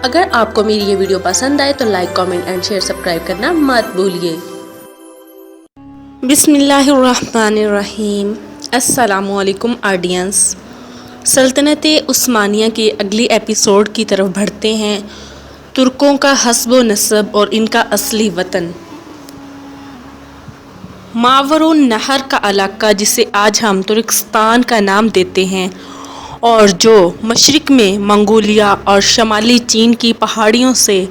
اگر آپ کو میری یہ ویڈیو پسند آئے تو like, comment and share, subscribe کرنا مت بھولیے۔ بسم اللہ الرحمن الرحیم۔ السلام علیکم آڈینس۔ سلطنت عثمانیہ کے اگلی ایپیسوڈ کی طرف بڑھتے ہیں۔ ترکوں کا حسب و نسب اور ان کا اصلی وطن۔ ماورون نہر کا علاقہ جسے آج ہم ترکستان کا نام دیتے ہیں اور جو مشرق میں منگولیا اور شمالی چین کی پہاڑیوں سے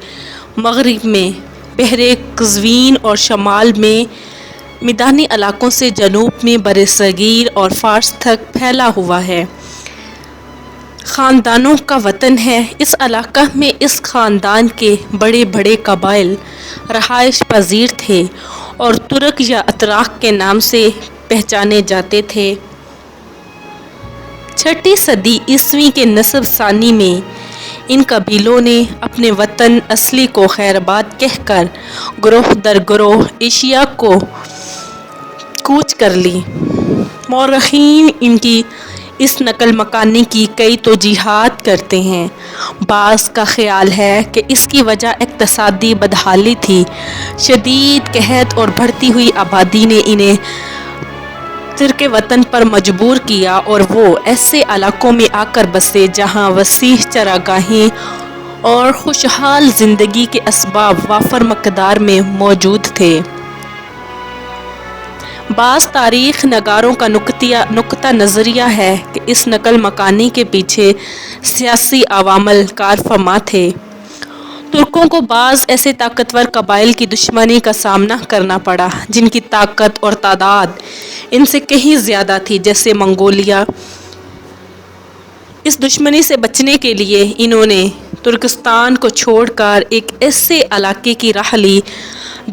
مغرب میں بحر قزوین اور شمال میں میدانی علاقوں سے جنوب میں برصغیر اور فارس تک پھیلا ہوا ہے، خاندانوں کا وطن ہے۔ اس علاقہ میں اس خاندان کے بڑے بڑے قبائل رہائش پذیر تھے اور ترک یا اتراک کے نام سے پہچانے جاتے تھے۔ 6 صدی عیسوی کے نصب ثانی میں ان قبیلوں نے اپنے وطن اصلی کو خیرآباد کہہ کر گروہ در گروہ ایشیا کو کوچ کر لی۔ مورخین ان کی اس نقل مکانی کی کئی توجیہات کرتے ہیں۔ بعض کا خیال ہے کہ اس کی وجہ اقتصادی بدحالی تھی۔ شدید قحط اور بڑھتی ہوئی آبادی نے انہیں ترک وطن پر مجبور کیا اور وہ ایسے علاقوں میں آ کر بسے جہاں وسیع چراگاہیں اور خوشحال زندگی کے اسباب وافر مقدار میں موجود تھے۔ بعض تاریخ نگاروں کا نقطہ نظریہ ہے کہ اس نقل مکانی کے پیچھے سیاسی عوامل کارفرما تھے۔ ترکوں کو بعض ایسے طاقتور قبائل کی دشمنی کا سامنا کرنا پڑا جن کی طاقت اور تعداد ان سے کہیں زیادہ تھی، جیسے منگولیا۔ اس دشمنی سے بچنے کے لیے انہوں نے ترکستان کو چھوڑ کر ایک ایسے علاقے کی راہ لی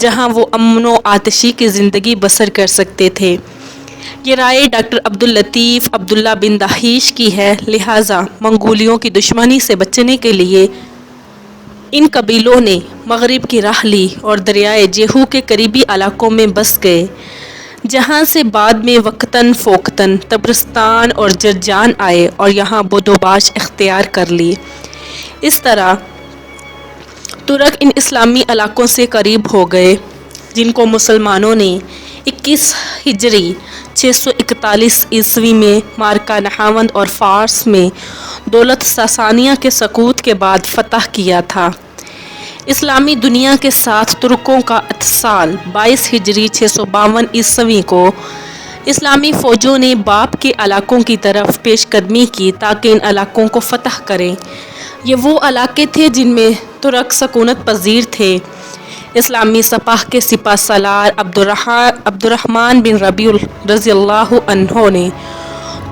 جہاں وہ امن و آتشی کی زندگی بسر کر سکتے تھے۔ یہ رائے ڈاکٹر عبداللطیف عبداللہ بن دہیش کی ہے۔ لہٰذا منگولیوں کی دشمنی سے بچنے کے لیے ان قبیلوں نے مغرب کی راہ لی اور دریائے جیہو کے قریبی علاقوں میں بس گئے، جہاں سے بعد میں وقتاً فوقتاً طبرستان اور جرجان آئے اور یہاں بدوباش اختیار کر لی۔ اس طرح ترک ان اسلامی علاقوں سے قریب ہو گئے جن کو مسلمانوں نے 21 ہجری 641 عیسوی میں معرکہ نہاوند اور فارس میں دولت ساسانیہ کے سقوط کے بعد فتح کیا تھا۔ اسلامی دنیا کے ساتھ ترکوں کا اتصال 22 ہجری 652 عیسوی کو اسلامی فوجوں نے باب کے علاقوں کی طرف پیش قدمی کی تاکہ ان علاقوں کو فتح کریں۔ یہ وہ علاقے تھے جن میں ترک سکونت پذیر تھے۔ اسلامی سپاہ کے سپہ سالار عبدالرحمن بن ربیع رضی اللہ عنہ نے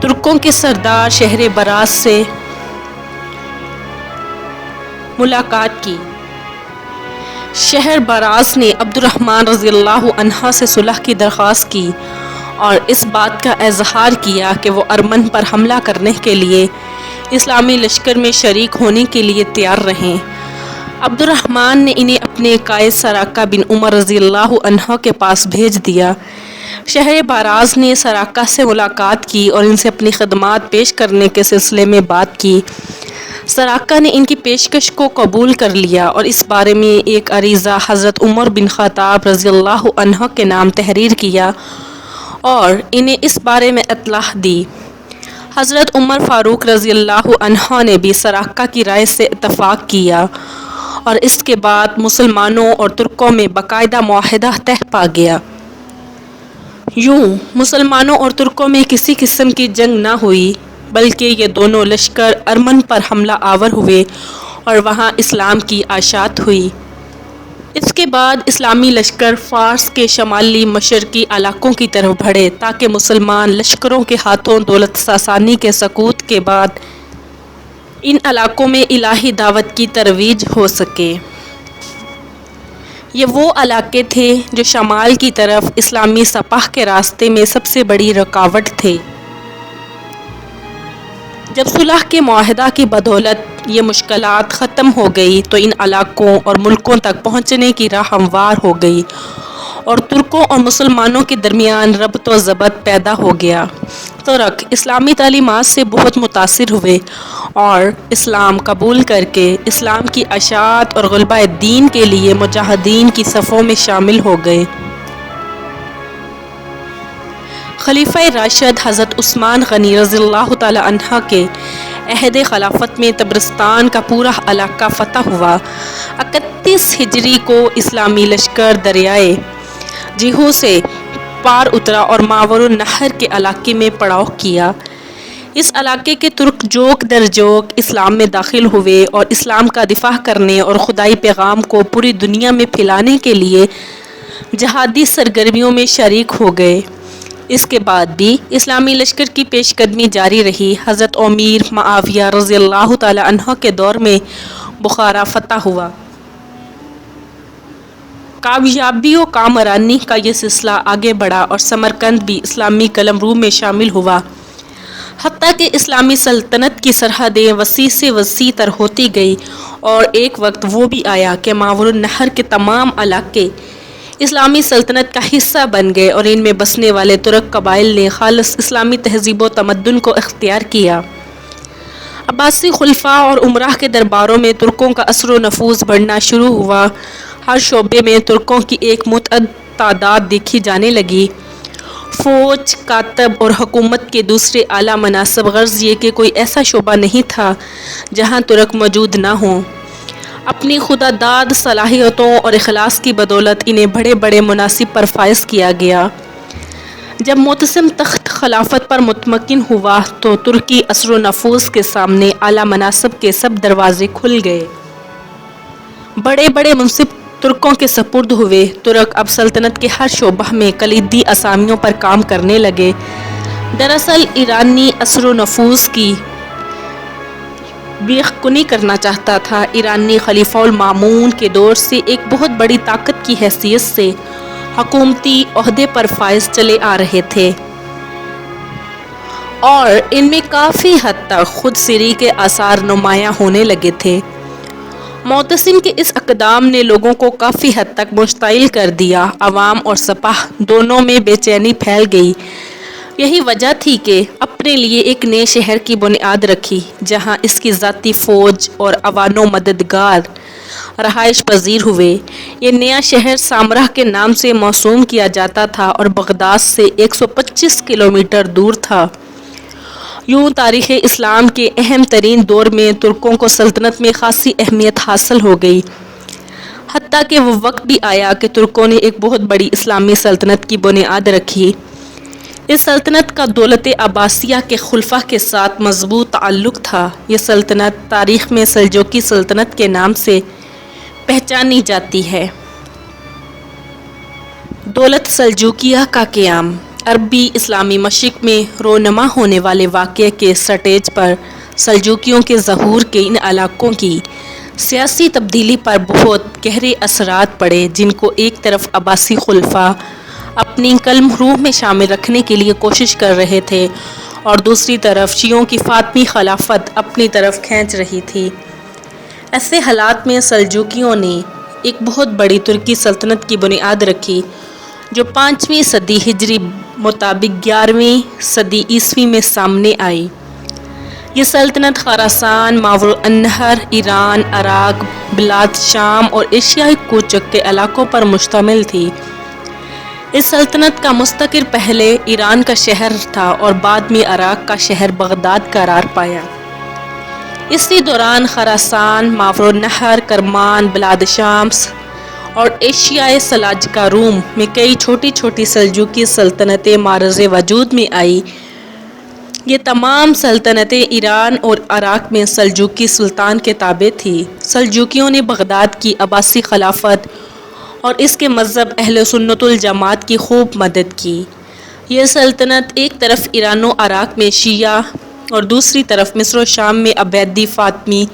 ترکوں کے سردار شہر براز سے ملاقات کی۔ شہر براز نے عبدالرحمن رضی اللہ عنہ سے صلح کی درخواست کی اور اس بات کا اظہار کیا کہ وہ ارمن پر حملہ کرنے کے لیے اسلامی لشکر میں شریک ہونے کے لیے تیار رہیں۔ عبدالرحمن نے انہیں اپنے قائد سراقہ بن عمر رضی اللہ عنہ کے پاس بھیج دیا۔ شہر براز نے سراقہ سے ملاقات کی اور ان سے اپنی خدمات پیش کرنے کے سلسلے میں بات کی۔ سراقہ نے ان کی پیشکش کو قبول کر لیا اور اس بارے میں ایک عریضہ حضرت عمر بن خطاب رضی اللہ عنہ کے نام تحریر کیا اور انہیں اس بارے میں اطلاع دی۔ حضرت عمر فاروق رضی اللہ عنہ نے بھی سراقہ کی رائے سے اتفاق کیا اور اس کے بعد مسلمانوں اور ترکوں میں باقاعدہ معاہدہ طے پا گیا۔ یوں مسلمانوں اور ترکوں میں کسی قسم کی جنگ نہ ہوئی، بلکہ یہ دونوں لشکر ارمن پر حملہ آور ہوئے اور وہاں اسلام کی اشاعت ہوئی۔ اس کے بعد اسلامی لشکر فارس کے شمالی مشرقی علاقوں کی طرف بڑھے تاکہ مسلمان لشکروں کے ہاتھوں دولت ساسانی کے سقوط کے بعد ان علاقوں میں الہی دعوت کی ترویج ہو سکے۔ یہ وہ علاقے تھے جو شمال کی طرف اسلامی سپاہ کے راستے میں سب سے بڑی رکاوٹ تھے۔ جب صلح کے معاہدہ کی بدولت یہ مشکلات ختم ہو گئی تو ان علاقوں اور ملکوں تک پہنچنے کی راہ ہموار ہو گئی اور ترکوں اور مسلمانوں کے درمیان ربط و ضبط پیدا ہو گیا۔ ترک اسلامی تعلیمات سے بہت متاثر ہوئے اور اسلام قبول کر کے اسلام کی اشاعت اور غلبہ دین کے لیے مجاہدین کی صفوں میں شامل ہو گئے۔ خلیفہ راشد حضرت عثمان غنی رضی اللہ تعالی عنہ کے عہد خلافت میں طبرستان کا پورا علاقہ فتح ہوا۔ 31 ہجری کو اسلامی لشکر دریائے جیہو سے پار اترا اور ماور النہر کے علاقے میں پڑاؤ کیا۔ اس علاقے کے ترک جوک در جوک اسلام میں داخل ہوئے اور اسلام کا دفاع کرنے اور خدائی پیغام کو پوری دنیا میں پھیلانے کے لیے جہادی سرگرمیوں میں شریک ہو گئے۔ اس کے بعد بھی اسلامی لشکر کی پیش قدمی جاری رہی۔ حضرت امیر معاویہ رضی اللہ تعالی عنہ کے دور میں بخارا فتح ہوا۔ کامیابی و کامرانی کا یہ سلسلہ آگے بڑھا اور سمرقند بھی اسلامی قلمرو میں شامل ہوا، حتیٰ کہ اسلامی سلطنت کی سرحدیں وسیع سے وسیع تر ہوتی گئی اور ایک وقت وہ بھی آیا کہ ماور النہر کے تمام علاقے اسلامی سلطنت کا حصہ بن گئے اور ان میں بسنے والے ترک قبائل نے خالص اسلامی تہذیب و تمدن کو اختیار کیا۔ عباسی خلفاء اور امراء کے درباروں میں ترکوں کا اثر و نفوذ بڑھنا شروع ہوا۔ ہر شعبے میں ترکوں کی ایک متعدد تعداد دیکھی جانے لگی۔ فوج، کاتب اور حکومت کے دوسرے اعلیٰ مناصب، غرض یہ کہ کوئی ایسا شعبہ نہیں تھا جہاں ترک موجود نہ ہوں۔ اپنی خدا داد صلاحیتوں اور اخلاص کی بدولت انہیں بڑے بڑے مناصب پر فائز کیا گیا۔ جب معتصم تخت خلافت پر مطمئن ہوا تو ترکی اثر و نفوذ کے سامنے اعلیٰ مناصب کے سب دروازے کھل گئے۔ بڑے بڑے منصب ترکوں کے سپرد ہوئے۔ ترک اب سلطنت کے ہر شعبہ میں کلیدی اسامیوں پر کام کرنے لگے۔ دراصل ایرانی اثر و نفوذ کی بیخ کنی کرنا چاہتا تھا۔ ایرانی خلیفہ المامون کے دور سے ایک بہت بڑی طاقت کی حیثیت سے حکومتی عہدے پر فائز چلے آ رہے تھے اور ان میں کافی حد تک خود سری کے آثار نمایاں ہونے لگے تھے۔ معتصم کے اس اقدام نے لوگوں کو کافی حد تک مشتعل کر دیا۔ عوام اور سپاہ دونوں میں بے چینی پھیل گئی۔ یہی وجہ تھی کہ اپنے لیے ایک نئے شہر کی بنیاد رکھی جہاں اس کی ذاتی فوج اور عوان و مددگار رہائش پذیر ہوئے۔ یہ نیا شہر سامراہ کے نام سے موسوم کیا جاتا تھا اور بغداد سے 125 کلومیٹر دور تھا۔ یوں تاریخ اسلام کے اہم ترین دور میں ترکوں کو سلطنت میں خاصی اہمیت حاصل ہو گئی، حتیٰ کہ وہ وقت بھی آیا کہ ترکوں نے ایک بہت بڑی اسلامی سلطنت کی بنیاد رکھی۔ اس سلطنت کا دولت عباسیہ کے خلفاء کے ساتھ مضبوط تعلق تھا۔ یہ سلطنت تاریخ میں سلجوقی سلطنت کے نام سے پہچانی جاتی ہے۔ دولت سلجوقیہ کا قیام عربی اسلامی مشرق میں رونما ہونے والے واقعے کے سٹیج پر سلجوقیوں کے ظہور کے ان علاقوں کی سیاسی تبدیلی پر بہت گہرے اثرات پڑے، جن کو ایک طرف عباسی خلفاء اپنی قلمرو میں شامل رکھنے کے لیے کوشش کر رہے تھے اور دوسری طرف شیعوں کی فاطمی خلافت اپنی طرف کھینچ رہی تھی۔ ایسے حالات میں سلجوقیوں نے ایک بہت بڑی ترکی سلطنت کی بنیاد رکھی جو 5ویں صدی ہجری مطابق 11ویں صدی عیسوی میں سامنے آئی۔ یہ سلطنت خراسان، ماور النہر، ایران، عراق، بلاد شام اور ایشیائی کوچک کے علاقوں پر مشتمل تھی۔ اس سلطنت کا مستقر پہلے ایران کا شہر تھا اور بعد میں عراق کا شہر بغداد قرار پایا۔ اسی دوران خراسان، ماور النہر، کرمان، بلاد شام اور ایشیائے سلاجقہ روم میں کئی چھوٹی چھوٹی سلجوقی سلطنتیں معرض وجود میں آئی۔ یہ تمام سلطنتیں ایران اور عراق میں سلجوقی سلطان کے تابع تھی۔ سلجوقیوں نے بغداد کی عباسی خلافت اور اس کے مذہب اہل سنت الجماعت کی خوب مدد کی۔ یہ سلطنت ایک طرف ایران و عراق میں شیعہ اور دوسری طرف مصر و شام میں عبیدی فاطمی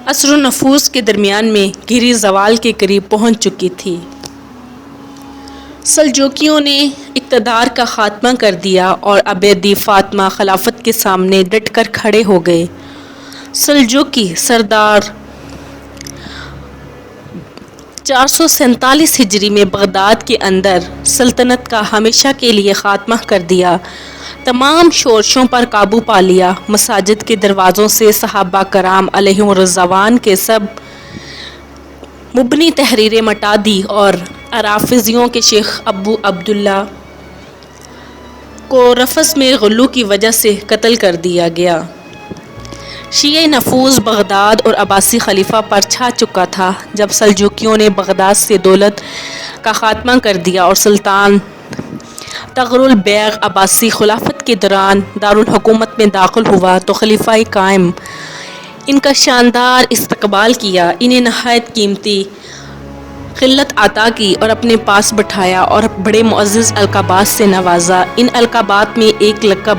اثر و نفوذ کے درمیان میں گہری زوال کے قریب پہنچ چکی تھی۔ سلجوقیوں نے اقتدار کا خاتمہ کر دیا اور عبیدی فاطمہ خلافت کے سامنے ڈٹ کر کھڑے ہو گئے۔ سلجوقی سردار 447 ہجری میں بغداد کے اندر سلطنت کا ہمیشہ کے لیے خاتمہ کر دیا، تمام شورشوں پر قابو پا لیا، مساجد کے دروازوں سے صحابہ کرام علیہم الرضوان کے سب مبنی تحریریں مٹا دی اور رافضیوں کے شیخ ابو عبداللہ کو رفض میں غلو کی وجہ سے قتل کر دیا گیا۔ شیعہ نفوذ بغداد اور عباسی خلیفہ پر چھا چکا تھا جب سلجوکیوں نے بغداد سے دولت کا خاتمہ کر دیا اور سلطان تغر بیگ عباسی خلافت کے دوران دارالحکومت میں داخل ہوا تو خلیفہ قائم ان کا شاندار استقبال کیا، انہیں نہایت قیمتی خلعت عطا کی اور اپنے پاس بٹھایا اور بڑے معزز القابات سے نوازا۔ ان القابات میں ایک لقب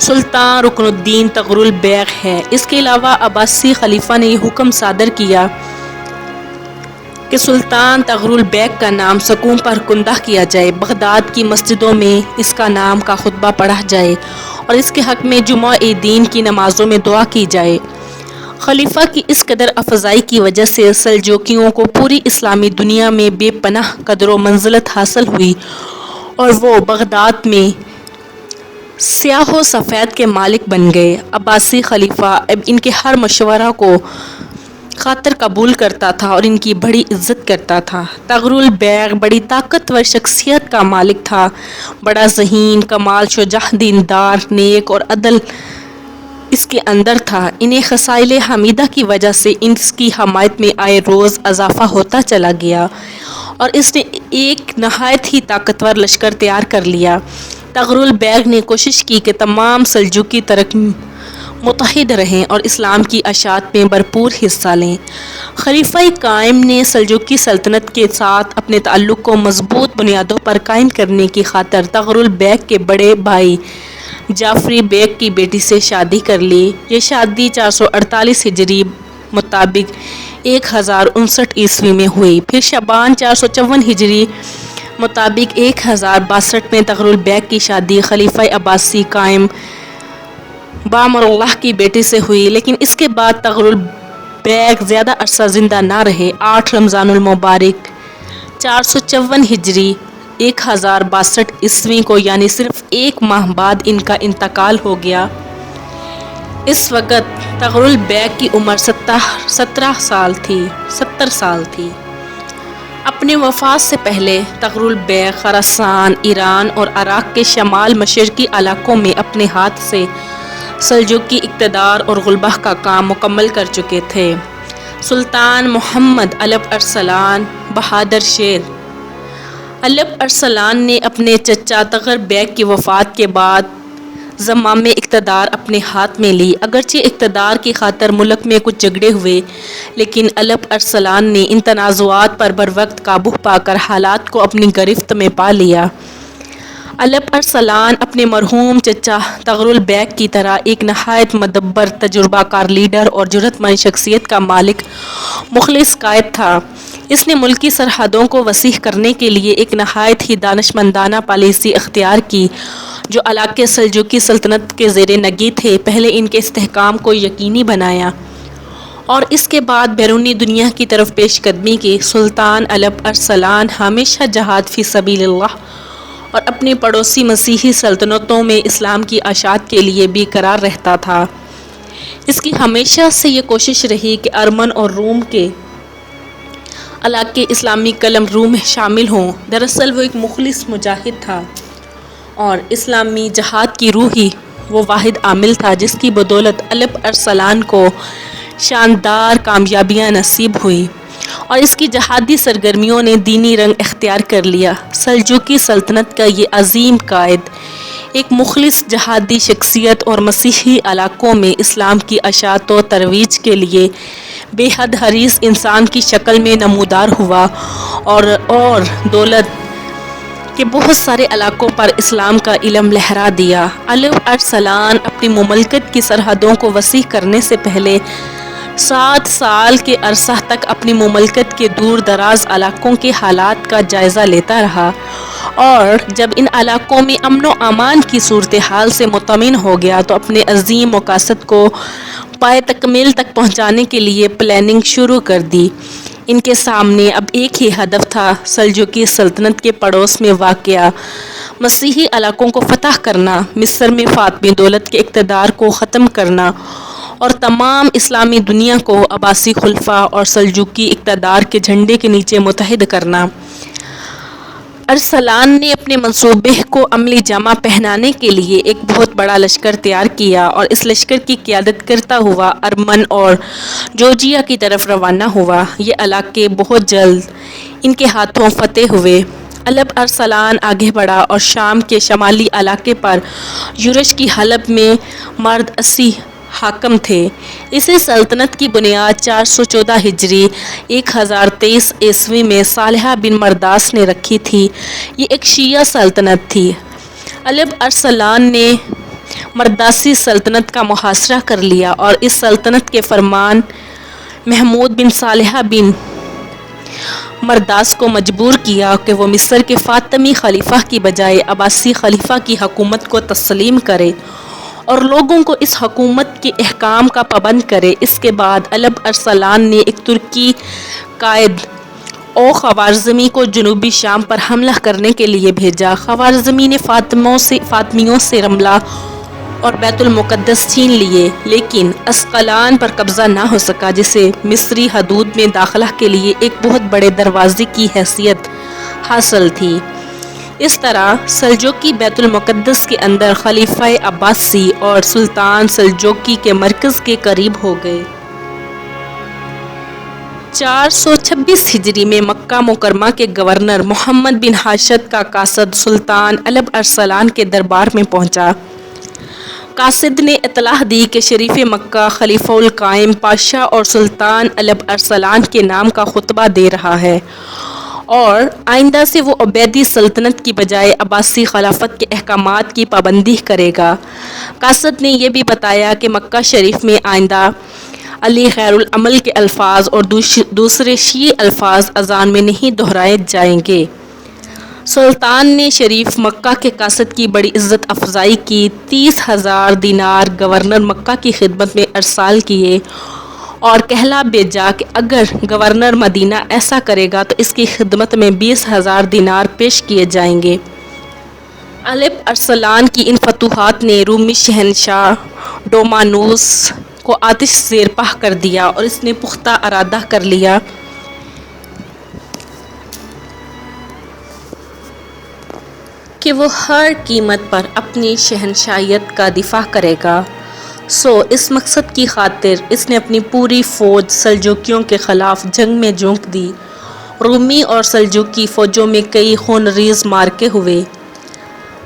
سلطان رکن الدین تغر بیگ ہے۔ اس کے علاوہ عباسی خلیفہ نے یہ حکم صادر کیا کہ سلطان تغر بیگ کا نام سکون پر کندہ کیا جائے، بغداد کی مسجدوں میں اس کا نام کا خطبہ پڑھا جائے اور اس کے حق میں جمعہ دین کی نمازوں میں دعا کی جائے۔ خلیفہ کی اس قدر افزائی کی وجہ سے سلجوکیوں کو پوری اسلامی دنیا میں بے پناہ قدر و منزلت حاصل ہوئی اور وہ بغداد میں سیاہ و سفید کے مالک بن گئے۔ عباسی خلیفہ اب ان کے ہر مشورہ کو خاطر قبول کرتا تھا اور ان کی بڑی عزت کرتا تھا۔ تغر بیگ بڑی طاقتور شخصیت کا مالک تھا، بڑا ذہین، کمال شجاع، دیندار، نیک اور عدل اس کے اندر تھا۔ انہیں خصائل حمیدہ کی وجہ سے اس کی حمایت میں آئے روز اضافہ ہوتا چلا گیا اور اس نے ایک نہایت ہی طاقتور لشکر تیار کر لیا۔ تغر بیگ نے کوشش کی کہ تمام سلجوقی ترک متحد رہیں اور اسلام کی اشاعت میں بھرپور حصہ لیں۔ خلیفہ قائم نے سلجوقی سلطنت کے ساتھ اپنے تعلق کو مضبوط بنیادوں پر قائم کرنے کی خاطر تغر بیگ کے بڑے بھائی جعفری بیگ کی بیٹی سے شادی کر لی۔ یہ شادی 448 ہجری مطابق 1059 عیسوی میں ہوئی۔ پھر شعبان 454 ہجری مطابق 1062 میں تغر بیگ کی شادی خلیفہ عباسی قائم بامر اللہ کی بیٹی سے ہوئی، لیکن اس کے بعد تغر بیگ زیادہ عرصہ زندہ نہ رہے۔ 8 رمضان المبارک 454 ہجری 1062 عیسوی کو یعنی صرف ایک ماہ بعد ان کا انتقال ہو گیا۔ اس وقت تغر بیگ کی عمر 70 سال تھی۔ اپنے وفات سے پہلے تغر بیگ خراسان، ایران اور عراق کے شمال مشرقی علاقوں میں اپنے ہاتھ سے سلجوقی اقتدار اور غلبہ کا کام مکمل کر چکے تھے۔ سلطان محمد علب ارسلان بہادر شیر علب ارسلان نے اپنے چچا تغر بیگ کی وفات کے بعد زمام اقتدار اپنے ہاتھ میں لی۔ اگرچہ اقتدار کی خاطر ملک میں کچھ جھگڑے ہوئے، لیکن علب ارسلان نے ان تنازعات پر بروقت قابو پا کر حالات کو اپنی گرفت میں پا لیا۔ علب ارسلان اپنے مرحوم چچا تغر بیگ کی طرح ایک نہایت مدبر، تجربہ کار لیڈر اور جرأت مند شخصیت کا مالک، مخلص قائد تھا۔ اس نے ملکی سرحدوں کو وسیع کرنے کے لیے ایک نہایت ہی دانشمندانہ پالیسی اختیار کی جو علاقے سلجوقی سلطنت کے زیر نگی تھے۔ پہلے ان کے استحکام کو یقینی بنایا اور اس کے بعد بیرونی دنیا کی طرف پیش قدمی کی۔ سلطان علب ارسلان ہمیشہ جہاد فی سبیل اللہ اور اپنی پڑوسی مسیحی سلطنتوں میں اسلام کی اشاعت کے لیے بھی قرار رہتا تھا۔ اس کی ہمیشہ سے یہ کوشش رہی کہ ارمن اور روم کے علاقے اسلامی قلم رو میں شامل ہوں۔ دراصل وہ ایک مخلص مجاہد تھا اور اسلامی جہاد کی روح ہی وہ واحد عامل تھا جس کی بدولت علب ارسلان کو شاندار کامیابیاں نصیب ہوئی اور اس کی جہادی سرگرمیوں نے دینی رنگ اختیار کر لیا۔ سلجوقی سلطنت کا یہ عظیم قائد ایک مخلص جہادی شخصیت اور مسیحی علاقوں میں اسلام کی اشاعت و ترویج کے لیے بے حد حریص انسان کی شکل میں نمودار ہوا اور دولت کے بہت سارے علاقوں پر اسلام کا علم لہرا دیا۔ علب ارسلان اپنی مملکت کی سرحدوں کو وسیع کرنے سے پہلے 7 سال کے عرصہ تک اپنی مملکت کے دور دراز علاقوں کے حالات کا جائزہ لیتا رہا اور جب ان علاقوں میں امن و امان کی صورتحال سے مطمئن ہو گیا تو اپنے عظیم مقاصد کو پائے تکمیل تک پہنچانے کے لیے پلاننگ شروع کر دی۔ ان کے سامنے اب ایک ہی ہدف تھا، سلجوقی سلطنت کے پڑوس میں واقع مسیحی علاقوں کو فتح کرنا، مصر میں فاطمی دولت کے اقتدار کو ختم کرنا اور تمام اسلامی دنیا کو عباسی خلفاء اور سلجوقی اقتدار کے جھنڈے کے نیچے متحد کرنا۔ ارسلان نے اپنے منصوبے کو عملی جامہ پہنانے کے لیے ایک بہت بڑا لشکر تیار کیا اور اس لشکر کی قیادت کرتا ہوا ارمن اور جورجیا کی طرف روانہ ہوا۔ یہ علاقے بہت جلد ان کے ہاتھوں فتح ہوئے۔ الب ارسلان آگے بڑھا اور شام کے شمالی علاقے پر یورش کی حلب میں مرد 80 حاکم تھے۔ اسی سلطنت کی بنیاد 414 ہجری 1023 عیسوی میں صالح بن مرداس نے رکھی تھی۔ یہ ایک شیعہ سلطنت تھی۔ الب ارسلان نے مرداسی سلطنت کا محاصرہ کر لیا اور اس سلطنت کے فرمان محمود بن صالح بن مرداس کو مجبور کیا کہ وہ مصر کے فاطمی خلیفہ کی بجائے عباسی خلیفہ کی حکومت کو تسلیم کرے اور لوگوں کو اس حکومت کے احکام کا پابند کرے۔ اس کے بعد الب ارسلان نے ایک ترکی قائد او خوارزمی کو جنوبی شام پر حملہ کرنے کے لیے بھیجا۔ خوارزمی نے فاطمیوں سے رملہ اور بیت المقدس چھین لیے، لیکن اسقلان پر قبضہ نہ ہو سکا، جسے مصری حدود میں داخلہ کے لیے ایک بہت بڑے دروازے کی حیثیت حاصل تھی۔ اس طرح سلجوقی بیت المقدس کے اندر خلیفہ عباسی اور سلطان سلجوقی کے مرکز کے قریب ہو گئے۔ 426 ہجری میں مکہ مکرمہ کے گورنر محمد بن حاشد کا قاصد سلطان الب ارسلان کے دربار میں پہنچا۔ قاصد نے اطلاع دی کہ شریف مکہ خلیفہ القائم پاشا اور سلطان الب ارسلان کے نام کا خطبہ دے رہا ہے اور آئندہ سے وہ عبیدی سلطنت کی بجائے عباسی خلافت کے احکامات کی پابندی کرے گا۔ قاصد نے یہ بھی بتایا کہ مکہ شریف میں آئندہ علی خیر العمل کے الفاظ اور دوسرے شیعی الفاظ اذان میں نہیں دہرائے جائیں گے۔ سلطان نے شریف مکہ کے قاصد کی بڑی عزت افزائی کی، 30,000 دینار گورنر مکہ کی خدمت میں ارسال کیے اور کہلا بھیجا کہ اگر گورنر مدینہ ایسا کرے گا تو اس کی خدمت میں 20,000 دینار پیش کیے جائیں گے۔ الب ارسلان کی ان فتوحات نے رومی شہنشاہ ڈومانوس کو آتش زیر پا کر دیا اور اس نے پختہ ارادہ کر لیا کہ وہ ہر قیمت پر اپنی شہنشاہیت کا دفاع کرے گا۔ اس مقصد کی خاطر اس نے اپنی پوری فوج سلجوقیوں کے خلاف جنگ میں جھونک دی۔ رومی اور سلجوقی فوجوں میں کئی خونریز مارکے ہوئے۔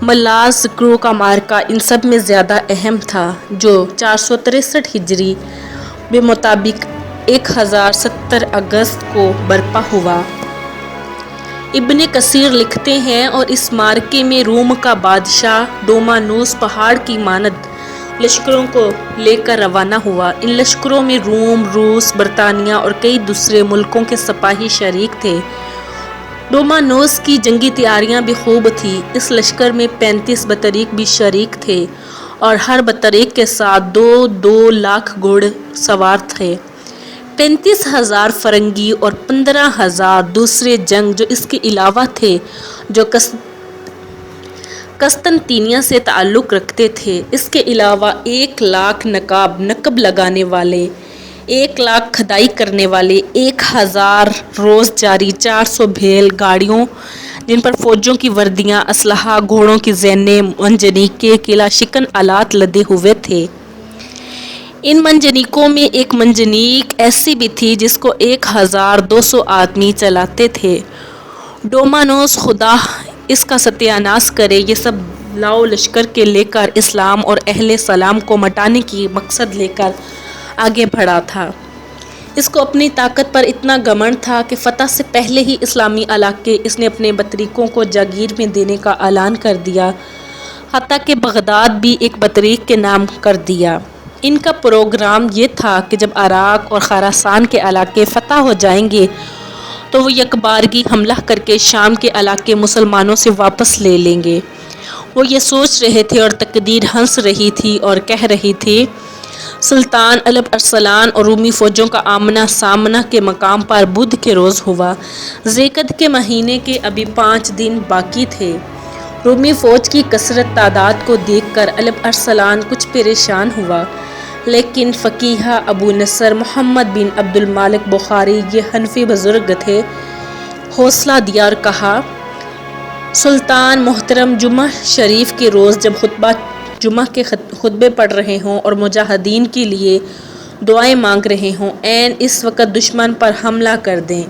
ملاذ-کرو کا مارکہ ان سب میں زیادہ اہم تھا، جو 463 ہجری بمطابق 1070 اگست کو برپا ہوا۔ ابن کثیر لکھتے ہیں اور اس مارکے میں روم کا بادشاہ ڈومانوس پہاڑ کی مانند لشکروں کو لے کر روانہ ہوا۔ ان لشکروں میں روم، روس، برطانیہ اور کئی دوسرے ملکوں کے سپاہی شریک تھے۔ ڈومانوس کی جنگی تیاریاں بھی خوب تھیں۔ اس لشکر میں 35 بطریق بھی شریک تھے اور ہر بطریق کے ساتھ 2 لاکھ گھوڑ سوار تھے۔ 35,000 فرنگی اور 15,000 دوسرے جنگ جو اس کے علاوہ تھے، جو قسطنطنیہ سے تعلق رکھتے تھے۔ اس کے علاوہ 1 لاکھ نقب لگانے والے، 1 لاکھ کھدائی کرنے والے، 1,000 روز جاری 400 بیل گاڑیوں جن پر فوجوں کی وردیاں، اسلحہ، گھوڑوں کی زینیں، منجنیقیں، قلعہ شکن آلات لدے ہوئے تھے۔ ان منجنیقوں میں ایک منجنیق ایسی بھی تھی جس کو 1,200 آدمی چلاتے تھے۔ ڈومانوس خدا اس کا ستیہ ناش کرے یہ سب لاؤ لشکر کے لے کر اسلام اور اہل سلام کو مٹانے کی مقصد لے کر آگے بڑھا تھا۔ اس کو اپنی طاقت پر اتنا گھمنڈ تھا کہ فتح سے پہلے ہی اسلامی علاقے اس نے اپنے بطریقوں کو جاگیر میں دینے کا اعلان کر دیا، حتیٰ کہ بغداد بھی ایک بطریق کے نام کر دیا۔ ان کا پروگرام یہ تھا کہ جب عراق اور خراسان کے علاقے فتح ہو جائیں گے تو وہ یکبارگی حملہ کر کے شام کے علاقے مسلمانوں سے واپس لے لیں گے۔ وہ یہ سوچ رہے تھے اور تقدیر ہنس رہی تھی اور کہہ رہی تھی، سلطان الب ارسلان اور رومی فوجوں کا آمنا سامنا کے مقام پر بدھ کے روز ہوا۔ ذیقعدہ کے مہینے کے ابھی 5 دن باقی تھے۔ رومی فوج کی کثرت تعداد کو دیکھ کر الب ارسلان کچھ پریشان ہوا، لیکن فقیہ ابو نصر محمد بن عبد المالک بخاری، یہ حنفی بزرگ تھے، حوصلہ دیا اور کہا، سلطان محترم جمعہ شریف کے روز جب خطبہ جمعہ کے خطبے پڑھ رہے ہوں اور مجاہدین کے لیے دعائیں مانگ رہے ہوں، عین اس وقت دشمن پر حملہ کر دیں۔